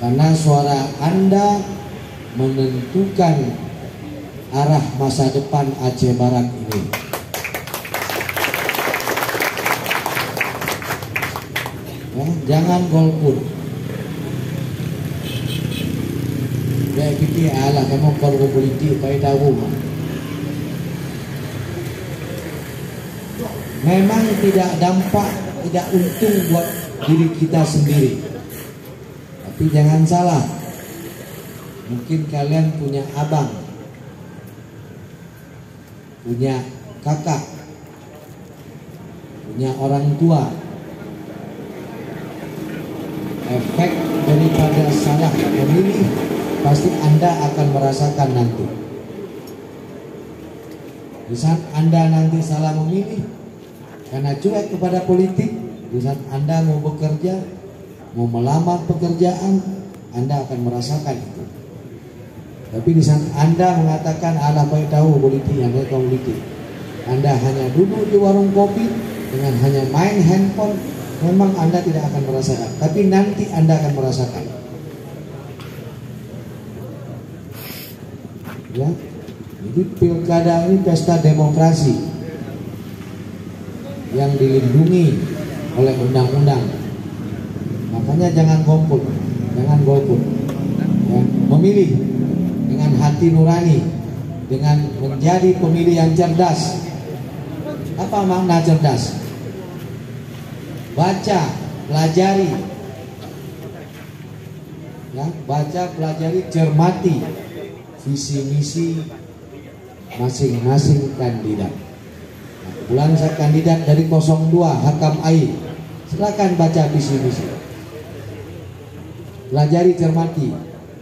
karena suara Anda menentukan arah masa depan Aceh Barat ini. Ya, jangan golput. Kayak gitu alah kamu kalau politik pakai tahu. Memang tidak dampak, tidak untung buat diri kita sendiri. Tapi jangan salah. Mungkin kalian punya abang, punya kakak, punya orang tua. Efek daripada salah memilih pasti Anda akan merasakan nanti. Di saat Anda nanti salah memilih karena cuek kepada politik, di saat Anda mau bekerja, mau melamar pekerjaan, Anda akan merasakan itu. Tapi di saat Anda mengatakan Allah baik tahu politik, yang baik politik, Anda hanya duduk di warung kopi dengan hanya main handphone, memang Anda tidak akan merasakan. Tapi nanti Anda akan merasakan. Ya, jadi pilkada ini pesta demokrasi yang dilindungi oleh undang-undang. Makanya jangan golput, jangan golput. Ya, memilih dengan hati nurani, dengan menjadi pemilih yang cerdas. Apa makna cerdas? Baca, pelajari, ya, baca, pelajari, cermati visi misi masing-masing kandidat. Nah, kebetulan saya kandidat dari 02 Hakam AI. Silakan baca visi misi, pelajari, cermati,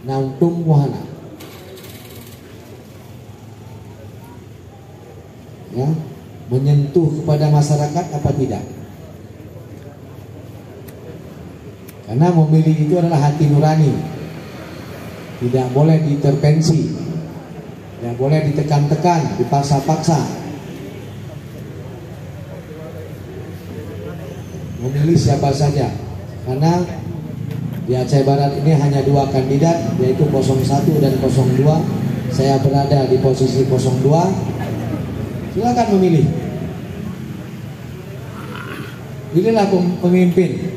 nauntung wahana. Ya, menyentuh kepada masyarakat apa tidak? Karena memilih itu adalah hati nurani, tidak boleh diintervensi, tidak boleh ditekan-tekan, dipaksa-paksa. Memilih siapa saja, karena di Aceh Barat ini hanya 2 kandidat, yaitu 01 dan 02. Saya berada di posisi 02. Silakan memilih. Pilihlah pemimpin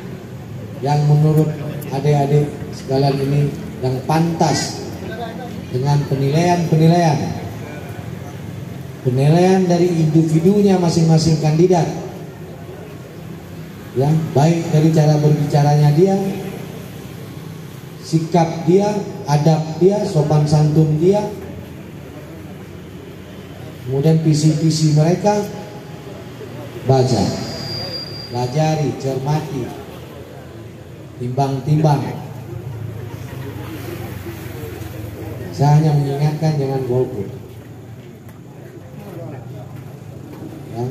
yang menurut adik-adik sekalian ini yang pantas dengan penilaian dari individunya masing-masing kandidat. Ya, baik dari cara berbicaranya dia, sikap dia, adab dia, sopan santun dia, kemudian visi-visi mereka, baca, pelajari, cermati, timbang-timbang. Saya hanya mengingatkan jangan golput. Ya.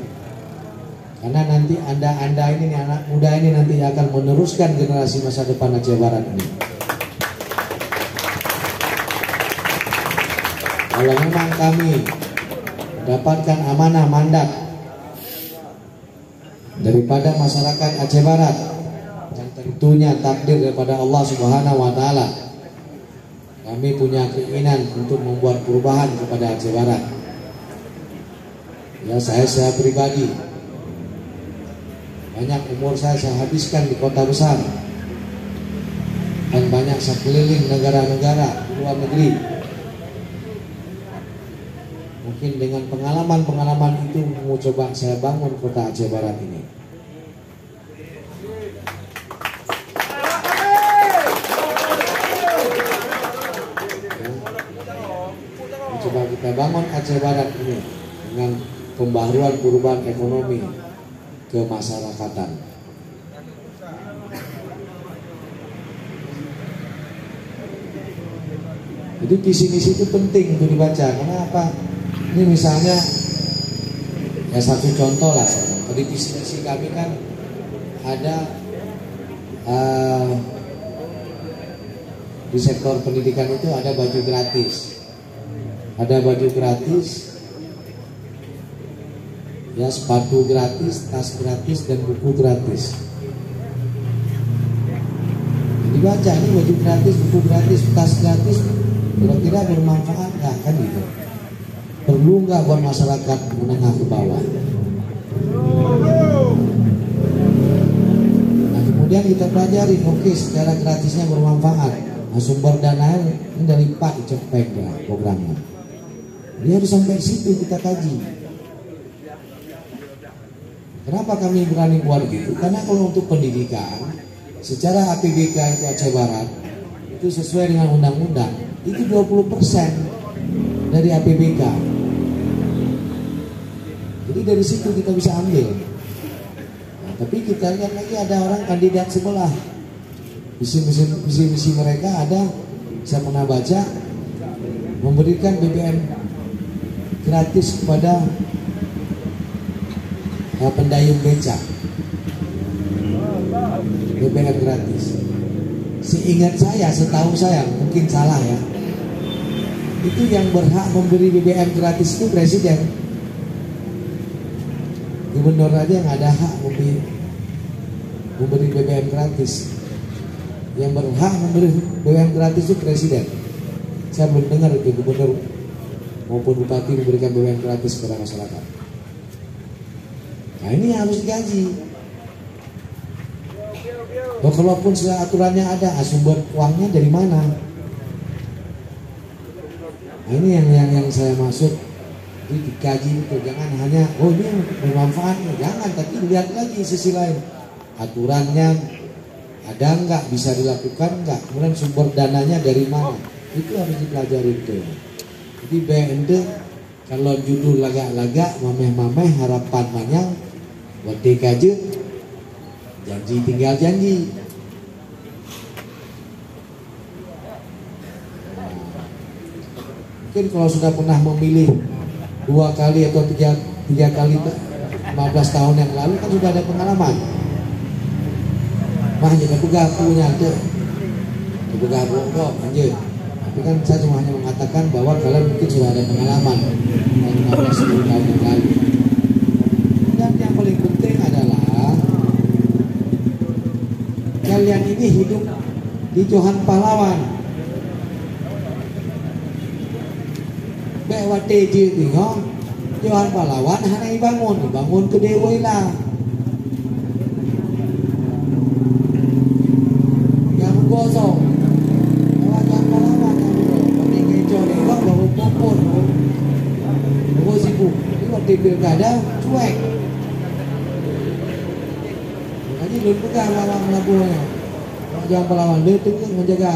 Karena nanti anda ini anak muda ini nanti akan meneruskan generasi masa depan Aceh Barat ini. Kalau memang kami mendapatkan amanah mandat daripada masyarakat Aceh Barat, yang tentunya takdir daripada Allah Subhanahu wa Ta'ala, kami punya keinginan untuk membuat perubahan kepada Aceh Barat. Ya, saya pribadi banyak umur saya habiskan di kota besar dan banyak saya keliling negara-negara di luar negeri. Mungkin dengan pengalaman-pengalaman itu mau coba saya bangun kota Aceh Barat ini. Coba kita bangun Aceh Barat ini dengan pembaharuan perubahan ekonomi kemasyarakatan. Jadi visi misi itu penting untuk dibaca. Karena apa? Ini misalnya ya satu contoh lah. Tadi visi misi kami kan ada di sektor pendidikan itu ada baju gratis. Ada baju gratis, ya, sepatu gratis, tas gratis, dan buku gratis. Jadi dibaca ini baju gratis, buku gratis, tas gratis, kira-kira bermanfaat nggak kan gitu? Perlu nggak buat masyarakat menengah ke bawah? Nah kemudian kita pelajari, oke secara gratisnya bermanfaat. Nah, sumber dana ini dari Pak Cepeng ya programnya. Dia harus sampai situ kita kaji. Kenapa kami berani buat gitu? Karena kalau untuk pendidikan, secara APBK itu Aceh Barat itu sesuai dengan undang-undang itu 20% dari APBK. Jadi dari situ kita bisa ambil. Nah, tapi kita lihat lagi ada orang kandidat sebelah. Visi mereka ada, saya pernah baca, memberikan BBM gratis kepada pendayung beca. BBM gratis. Seingat saya, setahu saya, mungkin salah ya, itu yang berhak memberi BBM gratis itu presiden. Gubernur aja yang ada hak memberi BBM gratis. Yang berhak memberi BBM gratis itu presiden. Saya belum dengar itu gubernur maupun bupati memberikan BBM gratis kepada masyarakat. Nah ini harus dikaji. Kalaupun sudah aturannya ada, sumber uangnya dari mana? Nah ini yang saya maksud, jadi dikaji itu, jangan hanya ini yang bermanfaat, jangan, tapi lihat lagi sisi lain, aturannya ada nggak, bisa dilakukan nggak, kemudian sumber dananya dari mana, itu harus dipelajari itu. Jadi BND kalau judul lagak-lagak, mameh-mameh, harapan manyang, buat DKJ, janji tinggal janji. Mungkin kalau sudah pernah memilih 2 kali atau 3 kali 15 tahun yang lalu kan sudah ada pengalaman. Mah jangan pegang punya tuh, pegang kok anjir. Tapi kan saya cuma hanya mengatakan bahwa kalian mungkin sudah ada pengalaman 15-10 tahun yang lalu. Dan yang paling penting adalah kalian ini hidup di Johan Pahlawan. Bawa TJ tengok Johan Pahlawan hari bangun ke Dewa lah. Yang gosong. Johan Pahlawan pakai kecoh Dewa bawa popor. Bawa sibuk. Ini waktu pilkada cuek. Makanya belum pegang lawan labuhnya. Johan Pahlawan dia tengok menjaga.